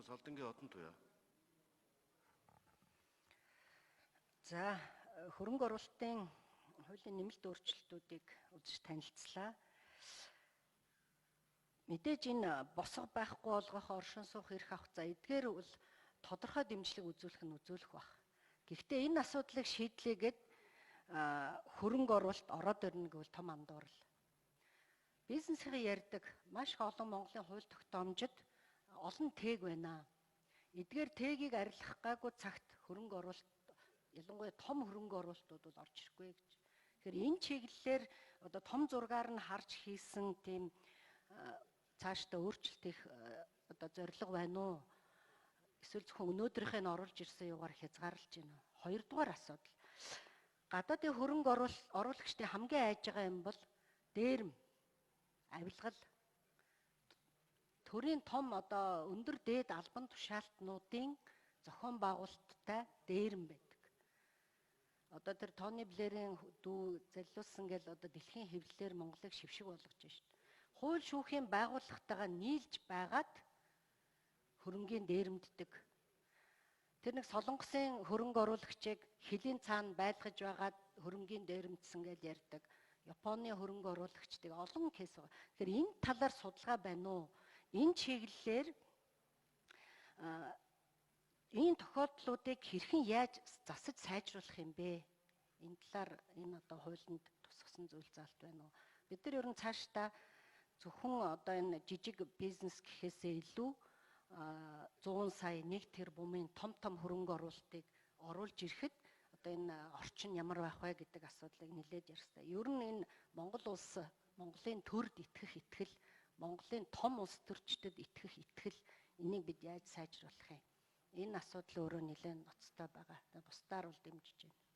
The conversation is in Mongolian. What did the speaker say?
Солдонгийн одон туяа. За, хөрөнгө оруулалтын хуулийн нэмэлт өөрчлөлтүүдийг үзэж танилцлаа. Мэдээж энэ босго байхгүй болгох, оршин суух, эрх авах за эдгээр бол тодорхой дэмжлэг үзүүлэх нь үзүүлэх бах. Гэхдээ энэ асуудлыг шийдлээгээд хөрөнгө оруулалт ороод ирнэ гэвэл том андуурал. Бизнесийн ярьдаг маш их олон Монголын хууль тогтоомжид олон тээг байна. Эдгээр тээгийг арилгах гайгүй цагт хөрөнгө оруулалт ялангуяа том хөрөнгө оруулалтууд бол орж ирэхгүй гэж. Тэгэхээр энэ чиглэлээр одоо том зургаар нь харж хийсэн тийм цаашдаа өөрчлөлт их одоо зорилго байна уу? Эсвэл зөвхөн өнөөдрийнхээ нь оруулж ирсэн юугаар хязгаарлаж байна уу? Хоёрдугаар асуудал. Гадаадын хөрөнгө оруулагчдын хамгийн айж байгаа юм бол дээрм, авилгал, төрийн том одоо өндөр дээд албан тушаалтнуудын зохион байгуулалттай дээрм байдаг. Одоо тэр Тони Блэрийн дүү заллуулсан гэл одоо дэлхийн хэвлэлээр Монголыг шившиг болгож байна шүү дээ. Хууль шүүхийн байгууллагатайгаа нийлж байгаад хөрөнгийн дээрэмддэг. Тэр нэг Солонгосын хөрөнгө оруулагчийг хилийн цаана байлгаж байгаад хөрөнгийн дээрэмдсэн гэж ярьдаг. Японы хөрөнгө оруулагчдыг олон кейс байгаа. Тэгэхээр энэ талаар судалгаа байна уу? Энэ чиглэлээр энэ тохиолдлуудыг хэрхэн яаж засаж сайжруулах юм бэ? Энэ талаар энэ одоо хуулинд тусгасан зүйл заалт байна уу? Бид нар ер нь цаашдаа зөвхөн одоо энэ жижиг бизнес гэхээсээ илүү 100 сая 1 тэрбумын том хөрөнгө оруулалтыг оруулж ирэхэд одоо энэ орчин ямар байх вэ гэдэг асуудлыг нэлээд ярьсан. Ер нь энэ Монгол улс, Монголын төрд итгэх итгэл, Монголын том улс төрчдөд итгэх итгэл энийг бид яаж сайжруулах юм? Энэ асуудал өөрөө нэлээд ноцтой байгаа. Бусдаар бол дэмжиж байна.